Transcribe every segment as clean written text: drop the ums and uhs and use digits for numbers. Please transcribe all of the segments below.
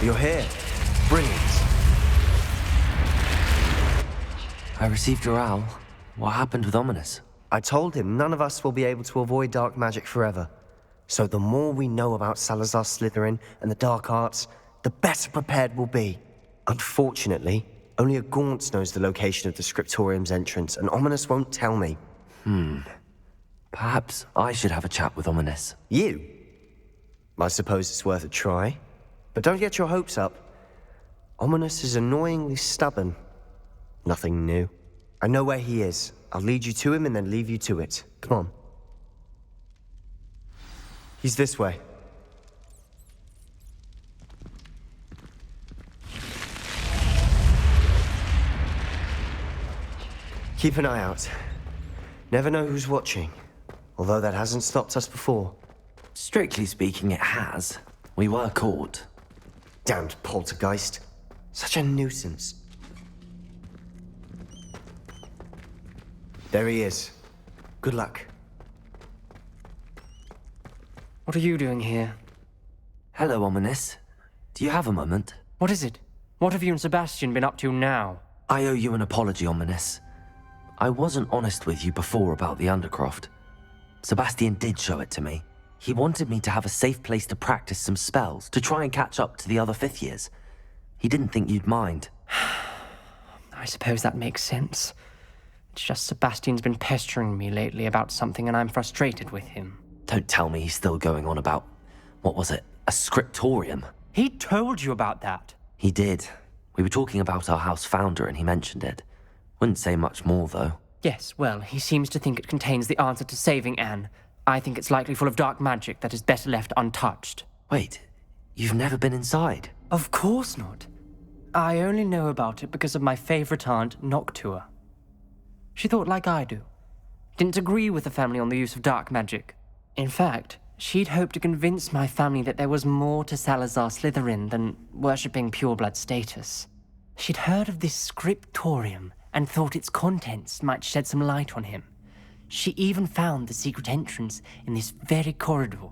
You're here. Brilliant. I received your owl. What happened with Ominous? I told him none of us will be able to avoid dark magic forever. So the more we know about Salazar Slytherin and the dark arts, the better prepared we'll be. Unfortunately, only a Gaunt knows the location of the Scriptorium's entrance, and Ominous won't tell me. Perhaps I should have a chat with Ominous. You? I suppose it's worth a try. But don't get your hopes up. Ominous is annoyingly stubborn. Nothing new. I know where he is. I'll lead you to him and then leave you to it. Come on. He's this way. Keep an eye out. Never know who's watching. Although that hasn't stopped us before. Strictly speaking, it has. We were caught. Damned poltergeist. Such a nuisance. There he is. Good luck. What are you doing here? Hello, Ominous. Do you have a moment? What is it? What have you and Sebastian been up to now? I owe you an apology, Ominous. I wasn't honest with you before about the Undercroft. Sebastian did show it to me. He wanted me to have a safe place to practice some spells, to try and catch up to the other fifth years. He didn't think you'd mind. I suppose that makes sense. It's just Sebastian's been pestering me lately about something and I'm frustrated with him. Don't tell me he's still going on about, what was it, a scriptorium? He told you about that. He did. We were talking about our house founder and he mentioned it. Wouldn't say much more, though. Yes, well, he seems to think it contains the answer to saving Anne. I think it's likely full of dark magic that is better left untouched. Wait, you've never been inside? Of course not. I only know about it because of my favorite aunt, Noctua. She thought like I do. Didn't agree with the family on the use of dark magic. In fact, she'd hoped to convince my family that there was more to Salazar Slytherin than worshipping pureblood status. She'd heard of this scriptorium and thought its contents might shed some light on him. She even found the secret entrance in this very corridor.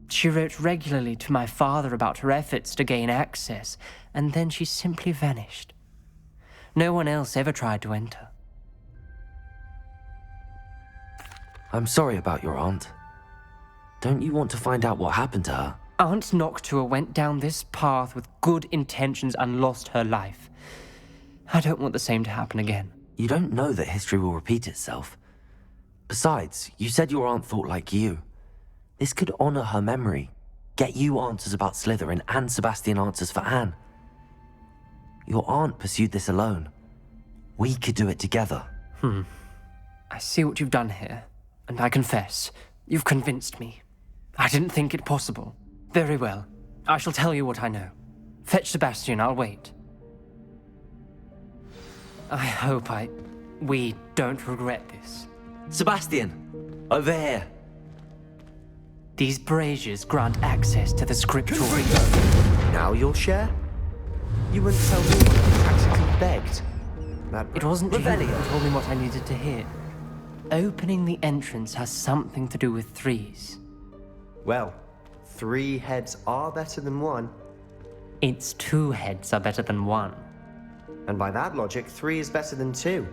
She wrote regularly to my father about her efforts to gain access, and then she simply vanished. No one else ever tried to enter. I'm sorry about your aunt. Don't you want to find out what happened to her? Aunt Noctua went down this path with good intentions and lost her life. I don't want the same to happen again. You don't know that history will repeat itself. Besides, you said your aunt thought like you. This could honor her memory, get you answers about Slytherin and Sebastian answers for Anne. Your aunt pursued this alone. We could do it together. I see what you've done here, and I confess, you've convinced me. I didn't think it possible. Very well, I shall tell you what I know. Fetch Sebastian, I'll wait. I hope we don't regret this. Sebastian! Over here! These braziers grant access to the scriptorium. Now you'll share? You wouldn't tell me when I practically begged. It wasn't you who told me what I needed to hear. Opening the entrance has something to do with threes. Well, 3 heads are better than 1. Its 2 heads are better than 1. And by that logic, 3 is better than 2.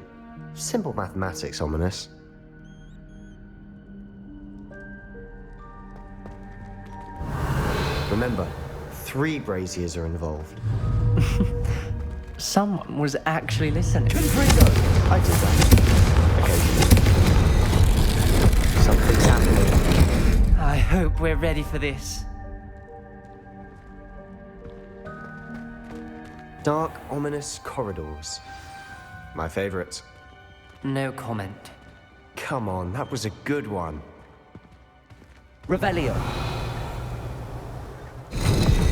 Simple mathematics, Ominous. Remember, 3 braziers are involved. Someone was actually listening. I did that. Occasionally. Something's happening. I hope we're ready for this. Dark, ominous corridors. My favorite. No comment. Come on, that was a good one. Revelio!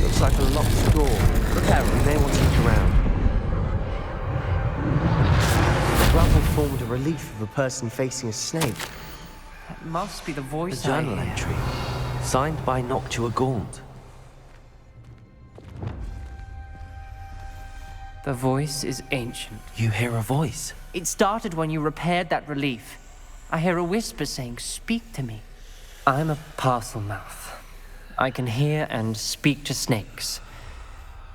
Looks like a locked door. Prepare, we may want to look around. The rubble formed a relief of a person facing a snake. That must be the voice A journal I hear. entry, signed by Noctua Gaunt. The voice is ancient. You hear a voice. It started when you repaired that relief. I hear a whisper saying, "Speak to me." I'm a parcel mouth. I can hear and speak to snakes.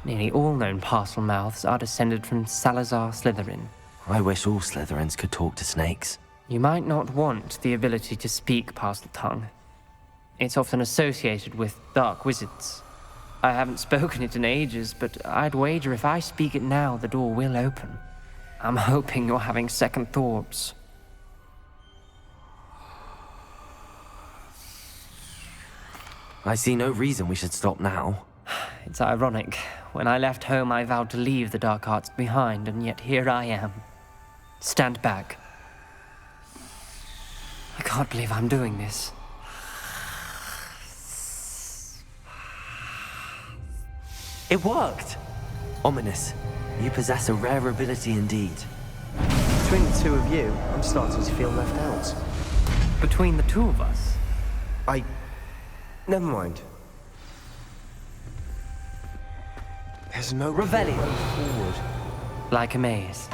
Nearly all known parcel mouths are descended from Salazar Slytherin. I wish all Slytherins could talk to snakes. You might not want the ability to speak parcel tongue. It's often associated with dark wizards. I haven't spoken it in ages, but I'd wager if I speak it now, the door will open. I'm hoping you're having second thoughts. I see no reason we should stop now. It's ironic. When I left home, I vowed to leave the dark arts behind, and yet here I am. Stand back. I can't believe I'm doing this. It worked! Ominous. You possess a rare ability indeed. Between the two of you, I'm starting to feel left out. Between the two of us? Never mind. There's no Revelio. way forward. Like a maze.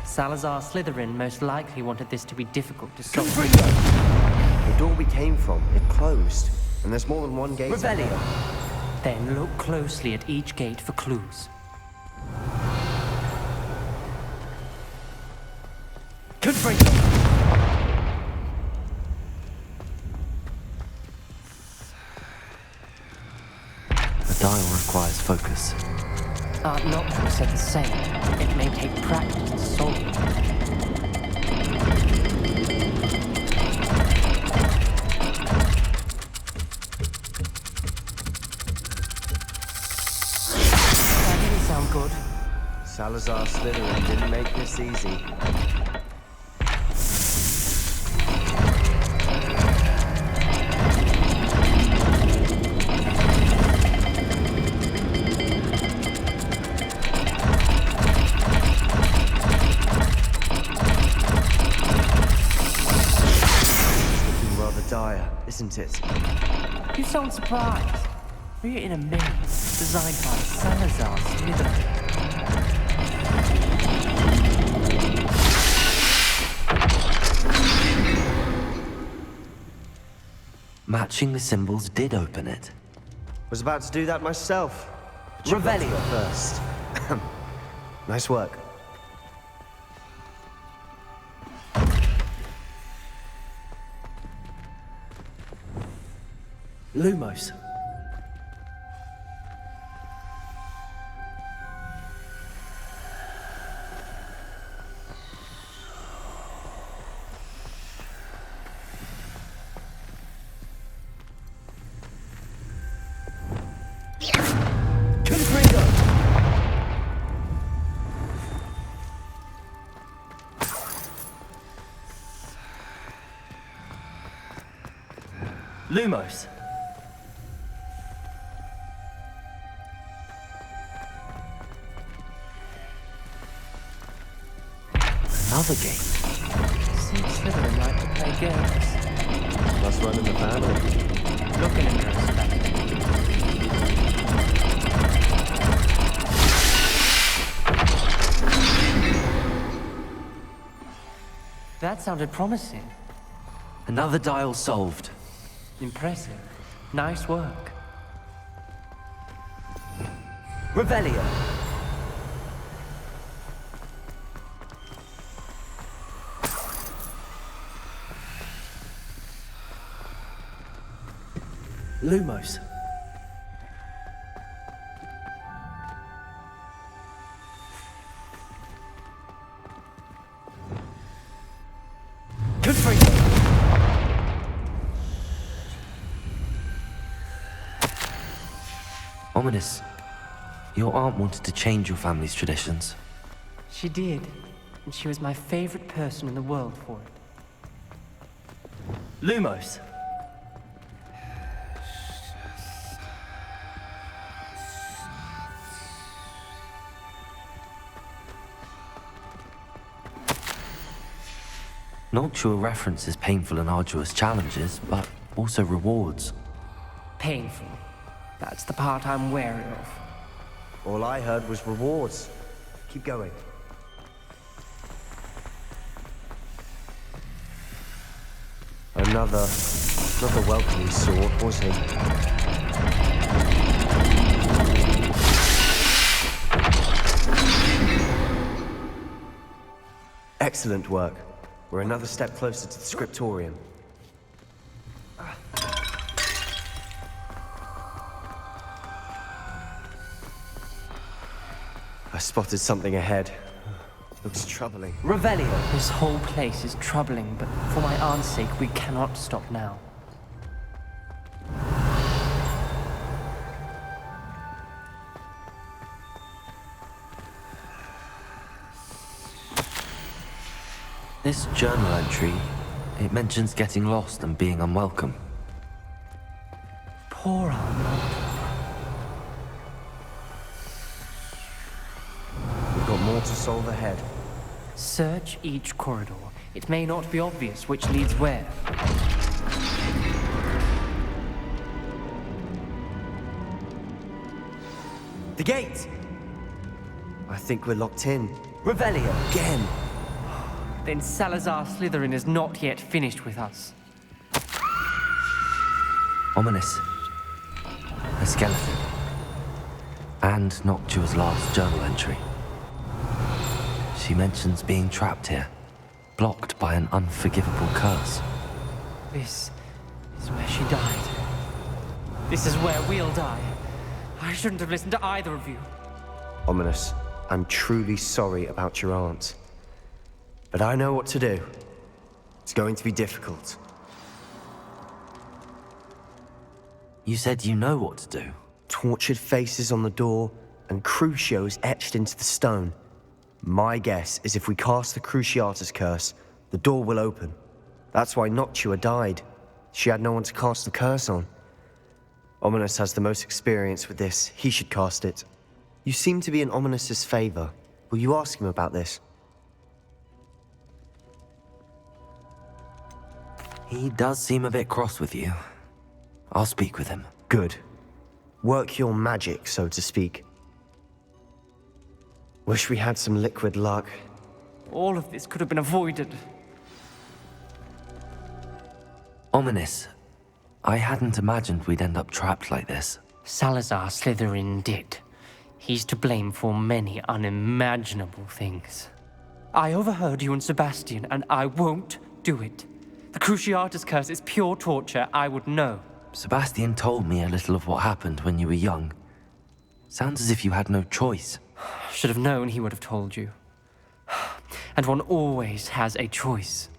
Salazar Slytherin most likely wanted this to be difficult to solve. The door we came from, it closed. And there's more than one gate. Revelio. Then look closely at each gate for clues. Confringo. The dial requires focus. Art Noctua said the same. It may take practice to solve it. That didn't sound good. Salazar Slytherin didn't make this easy. Dire, isn't it? You sound surprised. We're in a maze designed by Salazar Slytherin. Matching the symbols did open it. Was about to do that myself. But you got to go first. Nice work. Lumos. Lumos. Another game. Seems Slytherin like to play games. Must run in the family. Look at him, That sounded promising. Another dial solved. Impressive. Nice work. Revelio. Lumos. Confringo. Ominous. Your aunt wanted to change your family's traditions. She did. And she was my favorite person in the world for it. Lumos. Noctua references painful and arduous challenges, but also rewards. Painful. That's the part I'm wary of. All I heard was rewards. Keep going. Another welcoming sword, was he? Excellent work. We're another step closer to the scriptorium. I spotted something ahead. Looks troubling. Revelio! This whole place is troubling, but for my aunt's sake, we cannot stop now. This journal entry, it mentions getting lost and being unwelcome. Poor Aunt. We've got more to solve ahead. Search each corridor. It may not be obvious which leads where. The gate! I think we're locked in. Revelio! Again! Then Salazar Slytherin is not yet finished with us. Ominous. A skeleton. And Noctua's last journal entry. She mentions being trapped here, blocked by an unforgivable curse. This is where she died. This is where we'll die. I shouldn't have listened to either of you. Ominous, I'm truly sorry about your aunt. But I know what to do. It's going to be difficult. You said you know what to do. Tortured faces on the door, and Crucios etched into the stone. My guess is if we cast the Cruciatus curse, the door will open. That's why Noctua died. She had no one to cast the curse on. Ominous has the most experience with this. He should cast it. You seem to be in Ominous's favor. Will you ask him about this? He does seem a bit cross with you. I'll speak with him. Good. Work your magic, so to speak. Wish we had some liquid luck. All of this could have been avoided. Ominous. I hadn't imagined we'd end up trapped like this. Salazar Slytherin did. He's to blame for many unimaginable things. I overheard you and Sebastian, and I won't do it. The Cruciatus curse is pure torture, I would know. Sebastian told me a little of what happened when you were young. Sounds as if you had no choice. Should have known he would have told you. And one always has a choice.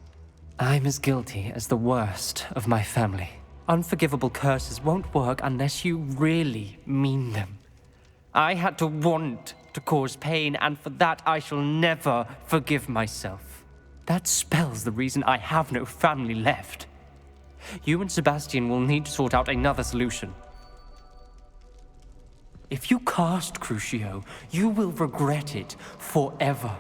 I'm as guilty as the worst of my family. Unforgivable curses won't work unless you really mean them. I had to want to cause pain, and for that I shall never forgive myself. That spells the reason I have no family left. You and Sebastian will need to sort out another solution. If you cast Crucio, you will regret it forever.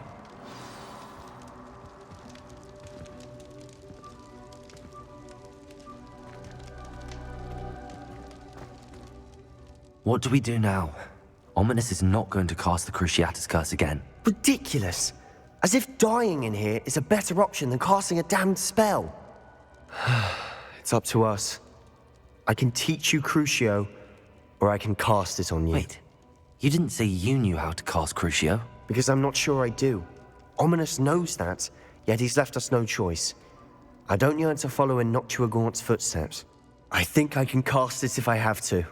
What do we do now? Ominous is not going to cast the Cruciatus curse again. Ridiculous! As if dying in here is a better option than casting a damned spell. It's up to us. I can teach you Crucio, or I can cast it on you. Wait, you didn't say you knew how to cast Crucio? Because I'm not sure I do. Ominous knows that, yet he's left us no choice. I don't yearn to follow in Noctua Gaunt's footsteps. I think I can cast it if I have to.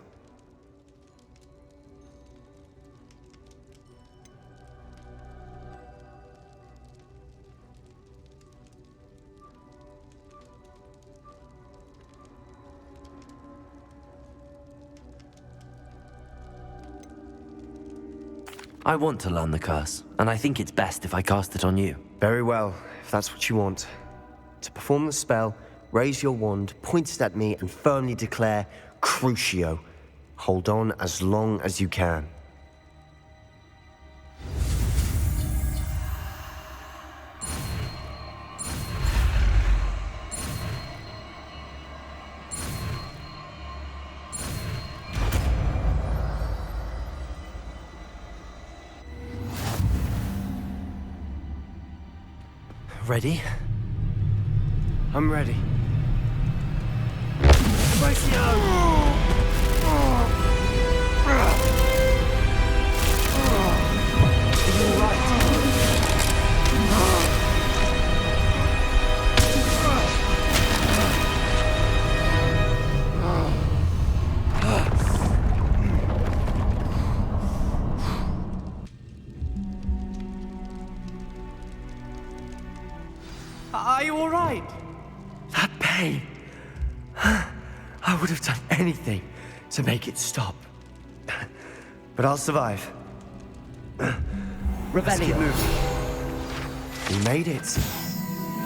I want to learn the curse, and I think it's best if I cast it on you. Very well, if that's what you want. To perform the spell, raise your wand, point it at me, and firmly declare, Crucio. Hold on as long as you can. Ready? I'm ready. I would have done anything to make it stop. But I'll survive. Let's keep moving. We made it.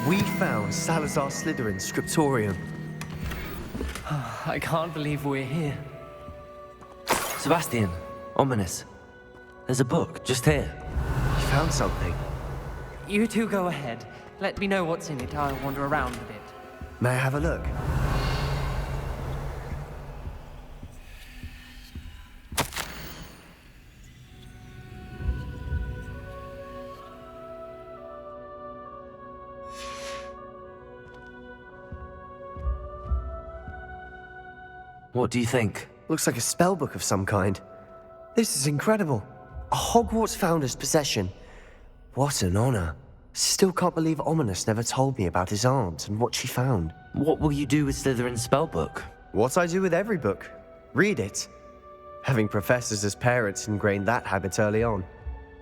We found Salazar Slytherin's scriptorium. I can't believe we're here. Sebastian, ominous. There's a book just here. You found something. You two go ahead. Let me know what's in it. I'll wander around a bit. May I have a look? What do you think? Looks like a spellbook of some kind. This is incredible. A Hogwarts founder's possession. What an honor. Still can't believe Ominous never told me about his aunt and what she found. What will you do with Slytherin's spellbook? What I do with every book. Read it. Having professors as parents ingrained that habit early on.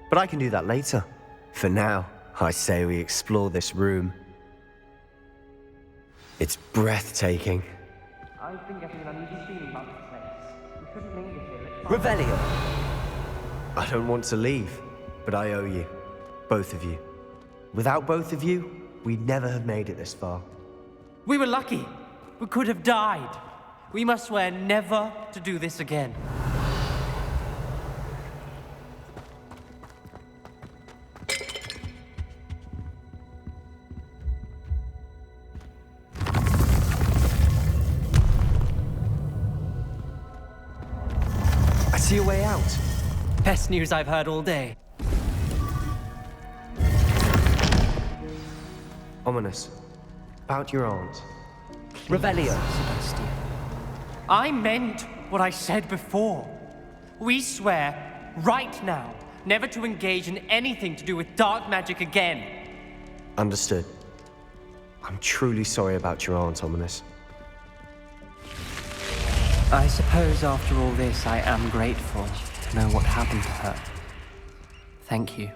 But I can do that later. For now, I say we explore this room. It's breathtaking. I've been getting an uneasy feeling about this place. We shouldn't linger here. Revelio! I don't want to leave, but I owe you. Both of you. Without both of you, we'd never have made it this far. We were lucky. We could have died. We must swear never to do this again. I see a way out. Best news I've heard all day. Ominous. About your aunt. Revelio! Sebastian. I meant what I said before. We swear, right now, never to engage in anything to do with dark magic again. Understood. I'm truly sorry about your aunt, Ominous. I suppose after all this, I am grateful to know what happened to her. Thank you.